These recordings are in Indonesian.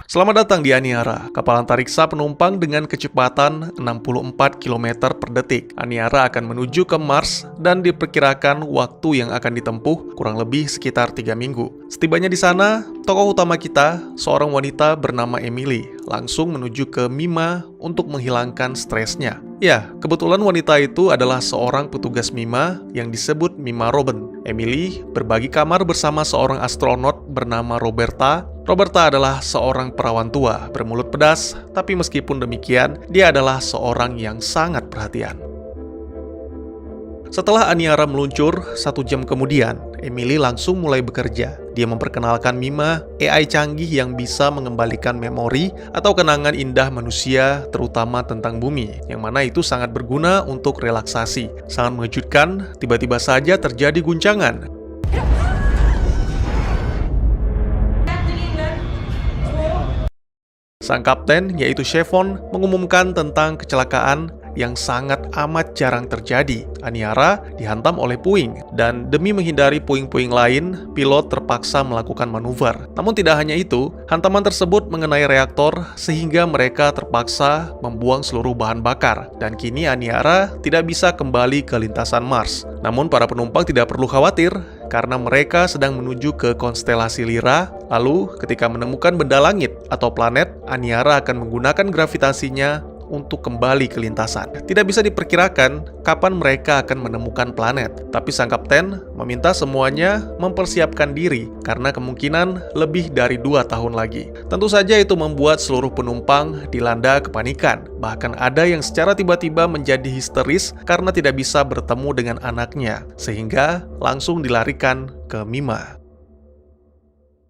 Selamat datang di Aniara, kapal antariksa penumpang dengan kecepatan 64 km per detik. Aniara akan menuju ke Mars dan diperkirakan waktu yang akan ditempuh kurang lebih sekitar 3 minggu. Setibanya di sana, tokoh utama kita, seorang wanita bernama Emily, langsung menuju ke Mima untuk menghilangkan stresnya. Ya, kebetulan wanita itu adalah seorang petugas Mima yang disebut Mima Robin. Emily berbagi kamar bersama seorang astronot bernama Roberta. Roberta adalah seorang perawan tua bermulut pedas, tapi meskipun demikian, dia adalah seorang yang sangat perhatian. Setelah Aniara meluncur, 1 jam kemudian, Emily langsung mulai bekerja. Dia memperkenalkan Mima, AI canggih yang bisa mengembalikan memori atau kenangan indah manusia, terutama tentang bumi, yang mana itu sangat berguna untuk relaksasi. Sangat mengejutkan, tiba-tiba saja terjadi guncangan. Sang kapten, yaitu Chevron, mengumumkan tentang kecelakaan yang sangat amat jarang terjadi. Aniara dihantam oleh puing, dan demi menghindari puing-puing lain, pilot terpaksa melakukan manuver. Namun tidak hanya itu, hantaman tersebut mengenai reaktor sehingga mereka terpaksa membuang seluruh bahan bakar, dan kini Aniara tidak bisa kembali ke lintasan Mars. Namun para penumpang tidak perlu khawatir, karena mereka sedang menuju ke konstelasi Lyra. Lalu, ketika menemukan benda langit atau planet, Aniara akan menggunakan gravitasinya untuk kembali ke lintasan. Tidak bisa diperkirakan kapan mereka akan menemukan planet, tapi sang kapten meminta semuanya mempersiapkan diri karena kemungkinan lebih dari 2 tahun lagi. Tentu saja itu membuat seluruh penumpang dilanda kepanikan. Bahkan ada yang secara tiba-tiba menjadi histeris karena tidak bisa bertemu dengan anaknya, sehingga langsung dilarikan ke Mima.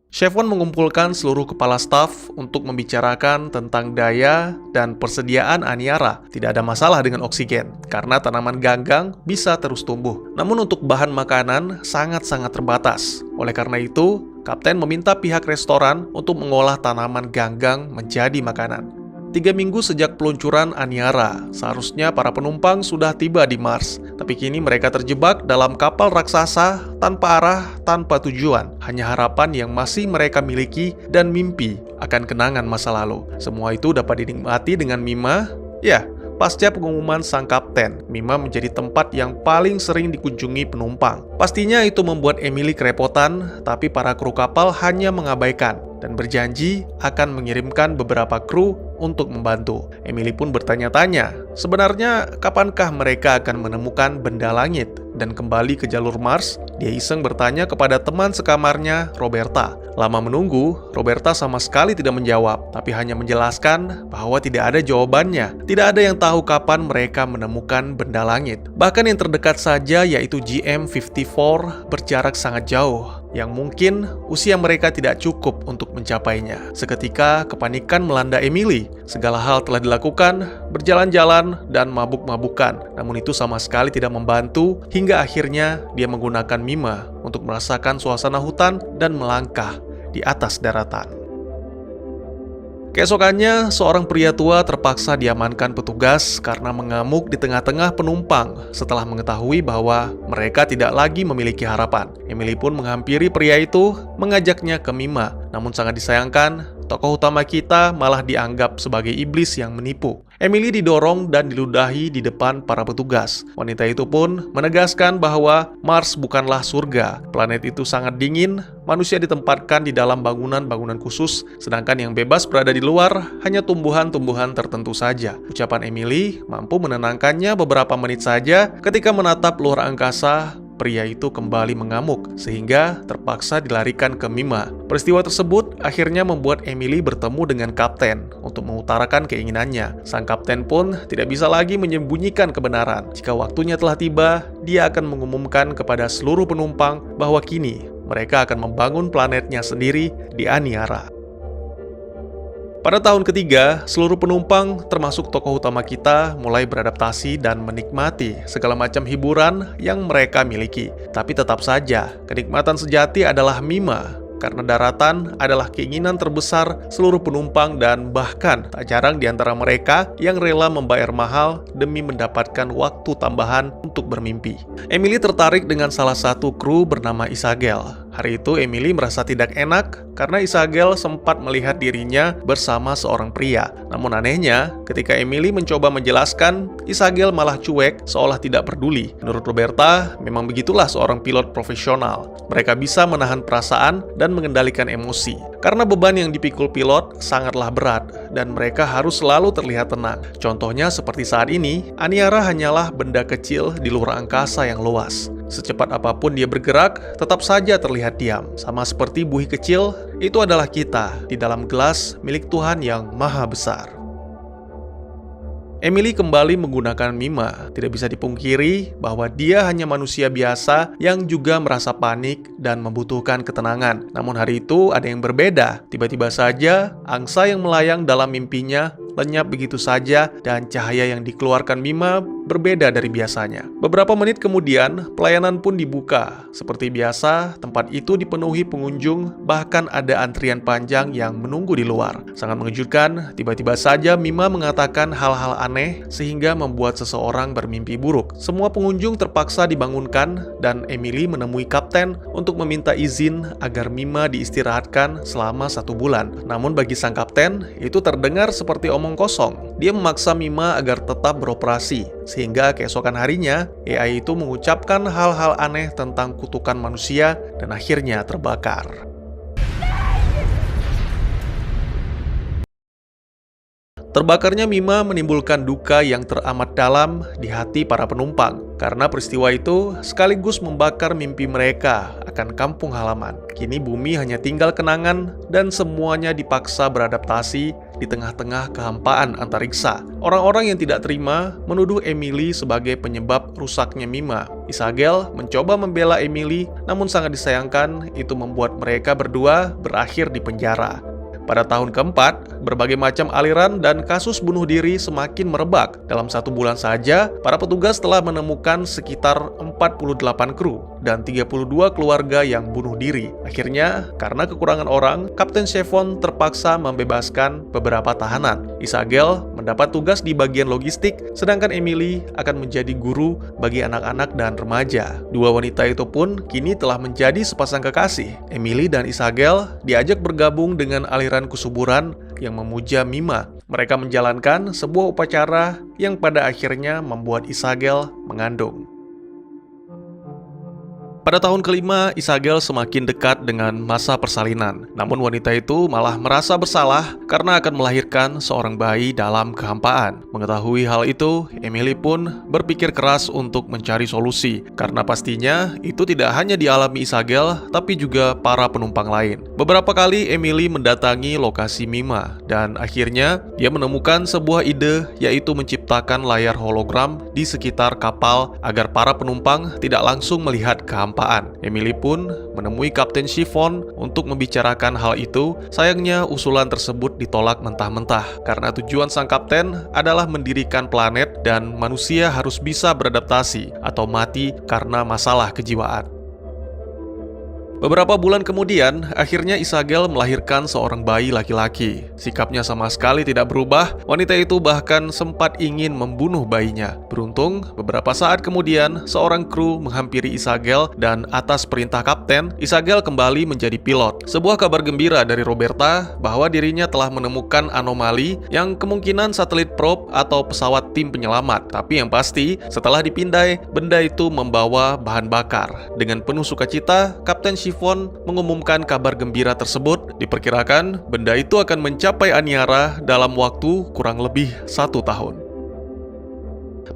Chevron mengumpulkan seluruh kepala staf untuk membicarakan tentang daya dan persediaan Aniara. Tidak ada masalah dengan oksigen, karena tanaman ganggang bisa terus tumbuh. Namun untuk bahan makanan sangat-sangat terbatas. Oleh karena itu, kapten meminta pihak restoran untuk mengolah tanaman ganggang menjadi makanan. 3 minggu sejak peluncuran Aniara, seharusnya para penumpang sudah tiba di Mars. Tapi kini mereka terjebak dalam kapal raksasa tanpa arah, tanpa tujuan. Hanya harapan yang masih mereka miliki dan mimpi akan kenangan masa lalu. Semua itu dapat dinikmati dengan Mima. Ya, pasca pengumuman sang kapten, Mima menjadi tempat yang paling sering dikunjungi penumpang. Pastinya itu membuat Emily kerepotan, tapi para kru kapal hanya mengabaikan dan berjanji akan mengirimkan beberapa kru untuk membantu. Emily pun bertanya-tanya, sebenarnya kapankah mereka akan menemukan benda langit dan kembali ke jalur Mars? Dia iseng bertanya kepada teman sekamarnya, Roberta. Lama menunggu, Roberta sama sekali tidak menjawab, tapi hanya menjelaskan bahwa tidak ada jawabannya. Tidak ada yang tahu kapan mereka menemukan benda langit. Bahkan yang terdekat saja, yaitu GM-54, berjarak sangat jauh, yang mungkin usia mereka tidak cukup untuk mencapainya. Seketika kepanikan melanda Emily. Segala hal telah dilakukan, berjalan-jalan dan mabuk-mabukan. Namun itu sama sekali tidak membantu, hingga akhirnya dia menggunakan Mima untuk merasakan suasana hutan dan melangkah di atas daratan. Keesokannya, seorang pria tua terpaksa diamankan petugas karena mengamuk di tengah-tengah penumpang setelah mengetahui bahwa mereka tidak lagi memiliki harapan. Emily pun menghampiri pria itu, mengajaknya ke Mima. Namun sangat disayangkan, tokoh utama kita malah dianggap sebagai iblis yang menipu. Emily didorong dan diludahi di depan para petugas. Wanita itu pun menegaskan bahwa Mars bukanlah surga. Planet itu sangat dingin, manusia ditempatkan di dalam bangunan-bangunan khusus, sedangkan yang bebas berada di luar hanya tumbuhan-tumbuhan tertentu saja. Ucapan Emily mampu menenangkannya beberapa menit saja. Ketika menatap luar angkasa, pria itu kembali mengamuk, sehingga terpaksa dilarikan ke Mima. Peristiwa tersebut akhirnya membuat Emily bertemu dengan kapten untuk mengutarakan keinginannya. Sang kapten pun tidak bisa lagi menyembunyikan kebenaran. Jika waktunya telah tiba, dia akan mengumumkan kepada seluruh penumpang bahwa kini mereka akan membangun planetnya sendiri di Aniara. Pada tahun ketiga, seluruh penumpang termasuk tokoh utama kita mulai beradaptasi dan menikmati segala macam hiburan yang mereka miliki. Tapi tetap saja, kenikmatan sejati adalah Mima, karena daratan adalah keinginan terbesar seluruh penumpang dan bahkan tak jarang di antara mereka yang rela membayar mahal demi mendapatkan waktu tambahan untuk bermimpi. Emily tertarik dengan salah satu kru bernama Isagel. Hari itu Emily merasa tidak enak karena Isagel sempat melihat dirinya bersama seorang pria. Namun anehnya, ketika Emily mencoba menjelaskan, Isagel malah cuek seolah tidak peduli. Menurut Roberta, memang begitulah seorang pilot profesional. Mereka bisa menahan perasaan dan mengendalikan emosi. Karena beban yang dipikul pilot sangatlah berat dan mereka harus selalu terlihat tenang. Contohnya seperti saat ini, Aniara hanyalah benda kecil di luar angkasa yang luas. Secepat apapun dia bergerak, tetap saja terlihat diam. Sama seperti buih kecil, itu adalah kita di dalam gelas milik Tuhan yang Maha Besar. Emily kembali menggunakan Mima. Tidak bisa dipungkiri bahwa dia hanya manusia biasa yang juga merasa panik dan membutuhkan ketenangan. Namun hari itu ada yang berbeda. Tiba-tiba saja, angsa yang melayang dalam mimpinya lenyap begitu saja dan cahaya yang dikeluarkan Mima berbeda dari biasanya. Beberapa menit kemudian, pelayanan pun dibuka. Seperti biasa, tempat itu dipenuhi pengunjung, bahkan ada antrian panjang yang menunggu di luar. Sangat mengejutkan, tiba-tiba saja Mima mengatakan hal-hal aneh sehingga membuat seseorang bermimpi buruk. Semua pengunjung terpaksa dibangunkan dan Emily menemui kapten untuk meminta izin agar Mima diistirahatkan selama 1 bulan. Namun bagi sang kapten, itu terdengar seperti omong kosong. Dia memaksa Mima agar tetap beroperasi, sehingga keesokan harinya AI itu mengucapkan hal-hal aneh tentang kutukan manusia dan akhirnya terbakar. Terbakarnya Mima menimbulkan duka yang teramat dalam di hati para penumpang. Karena peristiwa itu sekaligus membakar mimpi mereka akan kampung halaman. Kini bumi hanya tinggal kenangan dan semuanya dipaksa beradaptasi di tengah-tengah kehampaan antariksa. Orang-orang yang tidak terima menuduh Emily sebagai penyebab rusaknya Mima. Isagel mencoba membela Emily, namun sangat disayangkan itu membuat mereka berdua berakhir di penjara. Pada tahun keempat, berbagai macam aliran dan kasus bunuh diri semakin merebak. Dalam 1 bulan saja, para petugas telah menemukan sekitar 48 kru dan 32 keluarga yang bunuh diri. Akhirnya, karena kekurangan orang, Kapten Chevron terpaksa membebaskan beberapa tahanan. Isagel mendapat tugas di bagian logistik, sedangkan Emily akan menjadi guru bagi anak-anak dan remaja. Dua wanita itu pun kini telah menjadi sepasang kekasih. Emily dan Isagel diajak bergabung dengan aliran kusuburan yang memuja Mima. Mereka menjalankan sebuah upacara yang pada akhirnya membuat Isagel mengandung. Pada tahun kelima, Isagel semakin dekat dengan masa persalinan. Namun wanita itu malah merasa bersalah karena akan melahirkan seorang bayi dalam kehampaan. Mengetahui hal itu, Emily pun berpikir keras untuk mencari solusi. Karena pastinya itu tidak hanya dialami Isagel, tapi juga para penumpang lain. Beberapa kali Emily mendatangi lokasi Mima, dan akhirnya dia menemukan sebuah ide, yaitu menciptakan layar hologram di sekitar kapal agar para penumpang tidak langsung melihat kehampaan. Emily pun menemui Kapten Chevron untuk membicarakan hal itu. Sayangnya usulan tersebut ditolak mentah-mentah karena tujuan sang kapten adalah mendirikan planet dan manusia harus bisa beradaptasi atau mati karena masalah kejiwaan. Beberapa bulan kemudian, akhirnya Isagel melahirkan seorang bayi laki-laki. Sikapnya sama sekali tidak berubah, wanita itu bahkan sempat ingin membunuh bayinya. Beruntung, beberapa saat kemudian, seorang kru menghampiri Isagel dan atas perintah kapten, Isagel kembali menjadi pilot. Sebuah kabar gembira dari Roberta bahwa dirinya telah menemukan anomali yang kemungkinan satelit probe atau pesawat tim penyelamat. Tapi yang pasti, setelah dipindai, benda itu membawa bahan bakar. Dengan penuh sukacita, Kapten Chevron mengumumkan kabar gembira tersebut. Diperkirakan benda itu akan mencapai Aniara dalam waktu kurang lebih 1 tahun.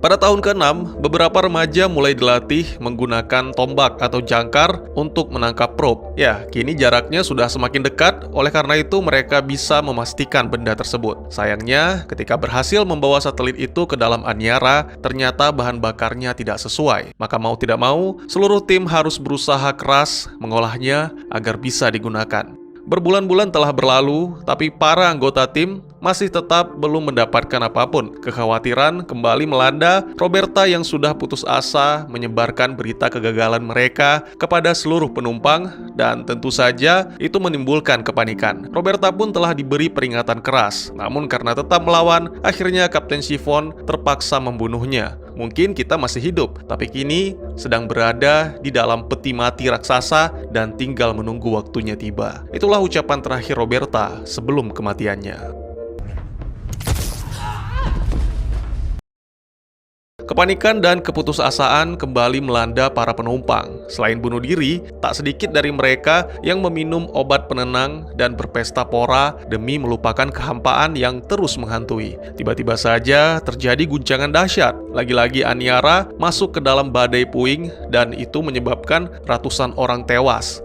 Pada tahun ke-6, beberapa remaja mulai dilatih menggunakan tombak atau jangkar untuk menangkap probe. Ya, kini jaraknya sudah semakin dekat, oleh karena itu mereka bisa memastikan benda tersebut. Sayangnya, ketika berhasil membawa satelit itu ke dalam Aniara, ternyata bahan bakarnya tidak sesuai. Maka mau tidak mau, seluruh tim harus berusaha keras mengolahnya agar bisa digunakan. Berbulan-bulan telah berlalu, tapi para anggota tim masih tetap belum mendapatkan apapun. Kekhawatiran kembali melanda Roberta yang sudah putus asa menyebarkan berita kegagalan mereka kepada seluruh penumpang, dan tentu saja itu menimbulkan kepanikan. Roberta pun telah diberi peringatan keras, namun karena tetap melawan, akhirnya Kapten Chiffon terpaksa membunuhnya. Mungkin kita masih hidup, tapi kini sedang berada di dalam peti mati raksasa dan tinggal menunggu waktunya tiba. Itulah ucapan terakhir Roberta sebelum kematiannya. Kepanikan dan keputusasaan kembali melanda para penumpang. Selain bunuh diri, tak sedikit dari mereka yang meminum obat penenang dan berpesta pora demi melupakan kehampaan yang terus menghantui. Tiba-tiba saja terjadi guncangan dahsyat. Lagi-lagi Aniara masuk ke dalam badai puing dan itu menyebabkan ratusan orang tewas.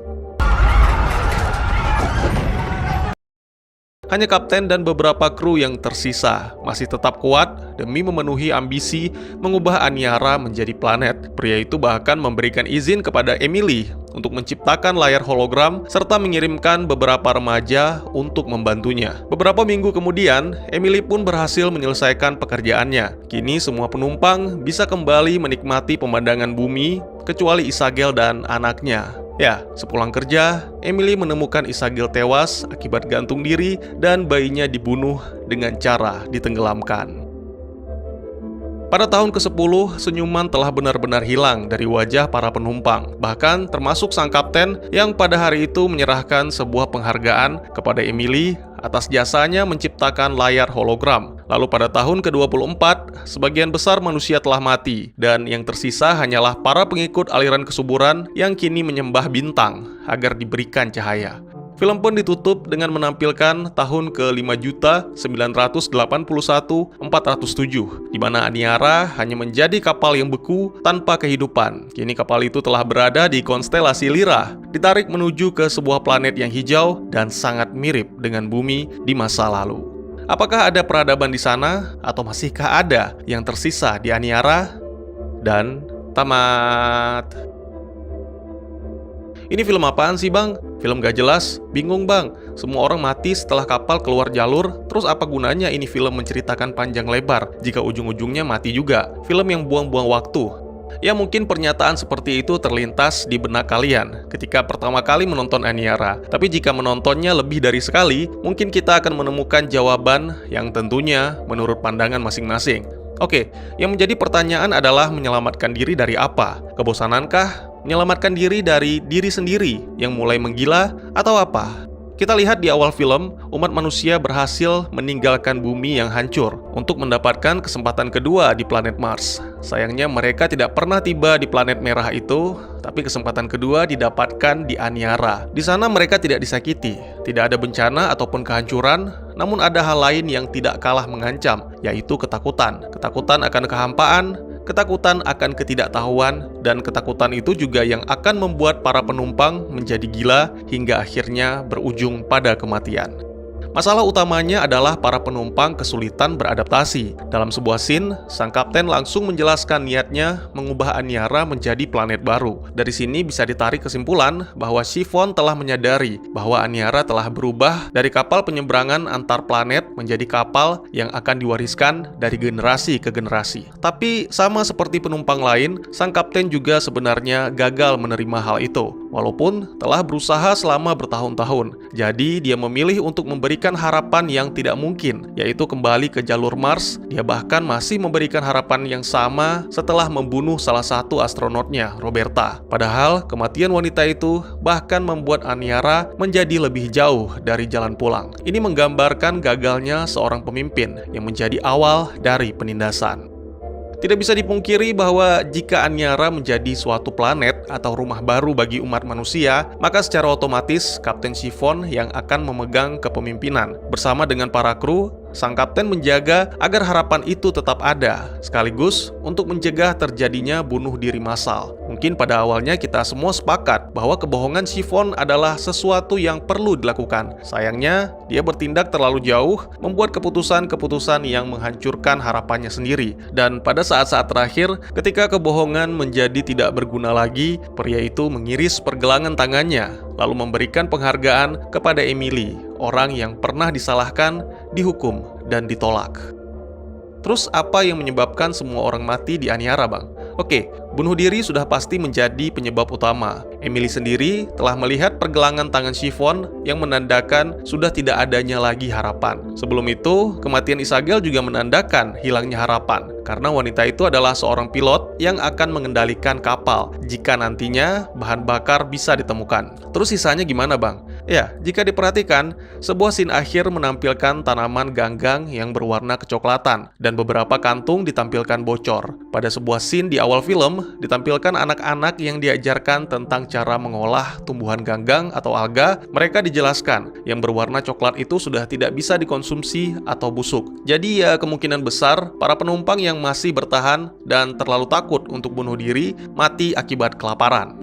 Hanya kapten dan beberapa kru yang tersisa masih tetap kuat demi memenuhi ambisi mengubah Aniara menjadi planet. Pria itu bahkan memberikan izin kepada Emily untuk menciptakan layar hologram serta mengirimkan beberapa remaja untuk membantunya. Beberapa minggu kemudian, Emily pun berhasil menyelesaikan pekerjaannya. Kini semua penumpang bisa kembali menikmati pemandangan bumi kecuali Isagel dan anaknya. Ya, sepulang kerja, Emily menemukan Isagel tewas akibat gantung diri dan bayinya dibunuh dengan cara ditenggelamkan. Pada tahun ke-10, senyuman telah benar-benar hilang dari wajah para penumpang, bahkan termasuk sang kapten yang pada hari itu menyerahkan sebuah penghargaan kepada Emily atas jasanya menciptakan layar hologram. Lalu pada tahun ke-24, sebagian besar manusia telah mati, dan yang tersisa hanyalah para pengikut aliran kesuburan yang kini menyembah bintang agar diberikan cahaya. Film pun ditutup dengan menampilkan tahun ke-5.981.407, di mana Aniara hanya menjadi kapal yang beku tanpa kehidupan. Kini kapal itu telah berada di konstelasi Lyra, ditarik menuju ke sebuah planet yang hijau dan sangat mirip dengan bumi di masa lalu. Apakah ada peradaban di sana, atau masihkah ada yang tersisa di Aniara? Dan tamat. Ini film apaan sih bang? Film gak jelas? Bingung bang. Semua orang mati setelah kapal keluar jalur. Terus apa gunanya ini film menceritakan panjang lebar jika ujung-ujungnya mati juga? Film yang buang-buang waktu. Ya mungkin pernyataan seperti itu terlintas di benak kalian ketika pertama kali menonton Aniara. Tapi jika menontonnya lebih dari sekali, mungkin kita akan menemukan jawaban yang tentunya menurut pandangan masing-masing. Oke, yang menjadi pertanyaan adalah menyelamatkan diri dari apa? Kebosanankah? Menyelamatkan diri dari diri sendiri yang mulai menggila? Atau apa? Kita lihat di awal film, umat manusia berhasil meninggalkan bumi yang hancur untuk mendapatkan kesempatan kedua di planet Mars. Sayangnya mereka tidak pernah tiba di planet merah itu, tapi kesempatan kedua didapatkan di Aniara. Di sana mereka tidak disakiti, tidak ada bencana ataupun kehancuran, namun ada hal lain yang tidak kalah mengancam, yaitu ketakutan. Ketakutan akan kehampaan, ketakutan akan ketidaktahuan, dan ketakutan itu juga yang akan membuat para penumpang menjadi gila hingga akhirnya berujung pada kematian. Masalah utamanya adalah para penumpang kesulitan beradaptasi. Dalam sebuah scene, sang kapten langsung menjelaskan niatnya mengubah Aniara menjadi planet baru. Dari sini bisa ditarik kesimpulan bahwa Chiffon telah menyadari bahwa Aniara telah berubah dari kapal penyeberangan antar planet menjadi kapal yang akan diwariskan dari generasi ke generasi. Tapi sama seperti penumpang lain, sang kapten juga sebenarnya gagal menerima hal itu, walaupun telah berusaha selama bertahun-tahun. Jadi dia memilih untuk memberikan harapan yang tidak mungkin, yaitu kembali ke jalur Mars. Dia bahkan masih memberikan harapan yang sama setelah membunuh salah satu astronotnya, Roberta. Padahal kematian wanita itu bahkan membuat Aniara menjadi lebih jauh dari jalan pulang. Ini menggambarkan gagalnya seorang pemimpin yang menjadi awal dari penindasan. Tidak bisa dipungkiri bahwa jika Aniara menjadi suatu planet atau rumah baru bagi umat manusia, maka secara otomatis Kapten Chiffon yang akan memegang kepemimpinan. Bersama dengan para kru, sang kapten menjaga agar harapan itu tetap ada, sekaligus untuk mencegah terjadinya bunuh diri massal. Mungkin pada awalnya kita semua sepakat bahwa kebohongan Chiffon adalah sesuatu yang perlu dilakukan. Sayangnya, dia bertindak terlalu jauh, membuat keputusan-keputusan yang menghancurkan harapannya sendiri. Dan pada saat-saat terakhir, ketika kebohongan menjadi tidak berguna lagi, pria itu mengiris pergelangan tangannya, lalu memberikan penghargaan kepada Emily orang yang pernah disalahkan, dihukum, dan ditolak. Terus apa yang menyebabkan semua orang mati di Aniara, Bang? Oke, bunuh diri sudah pasti menjadi penyebab utama. Emily sendiri telah melihat pergelangan tangan Chiffon yang menandakan sudah tidak adanya lagi harapan. Sebelum itu, kematian Isabel juga menandakan hilangnya harapan, karena wanita itu adalah seorang pilot yang akan mengendalikan kapal jika nantinya bahan bakar bisa ditemukan. Terus sisanya gimana, Bang? Ya, jika diperhatikan, sebuah scene akhir menampilkan tanaman ganggang yang berwarna kecoklatan, dan beberapa kantung ditampilkan bocor. Pada sebuah scene di awal film, ditampilkan anak-anak yang diajarkan tentang cara mengolah tumbuhan ganggang atau alga. Mereka dijelaskan, yang berwarna coklat itu sudah tidak bisa dikonsumsi atau busuk. Jadi ya, kemungkinan besar, para penumpang yang masih bertahan dan terlalu takut untuk bunuh diri, mati akibat kelaparan.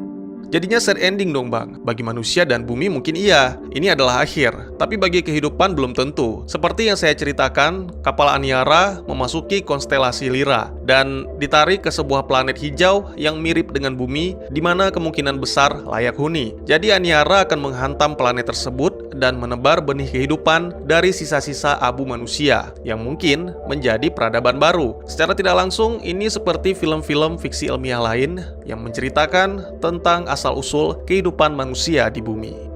Jadinya sad ending dong, Bang. Bagi manusia dan bumi mungkin iya, ini adalah akhir. Tapi bagi kehidupan belum tentu. Seperti yang saya ceritakan, kapal Aniara memasuki konstelasi Lyra dan ditarik ke sebuah planet hijau yang mirip dengan bumi, di mana kemungkinan besar layak huni. Jadi Aniara akan menghantam planet tersebut dan menebar benih kehidupan dari sisa-sisa abu manusia yang mungkin menjadi peradaban baru. Secara tidak langsung, ini seperti film-film fiksi ilmiah lain yang menceritakan tentang asal-usul kehidupan manusia di bumi.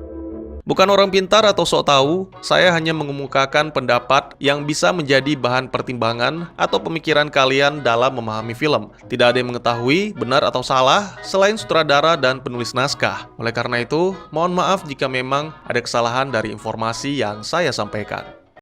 Bukan orang pintar atau sok tahu, saya hanya mengemukakan pendapat yang bisa menjadi bahan pertimbangan atau pemikiran kalian dalam memahami film. Tidak ada yang mengetahui benar atau salah selain sutradara dan penulis naskah. Oleh karena itu, mohon maaf jika memang ada kesalahan dari informasi yang saya sampaikan.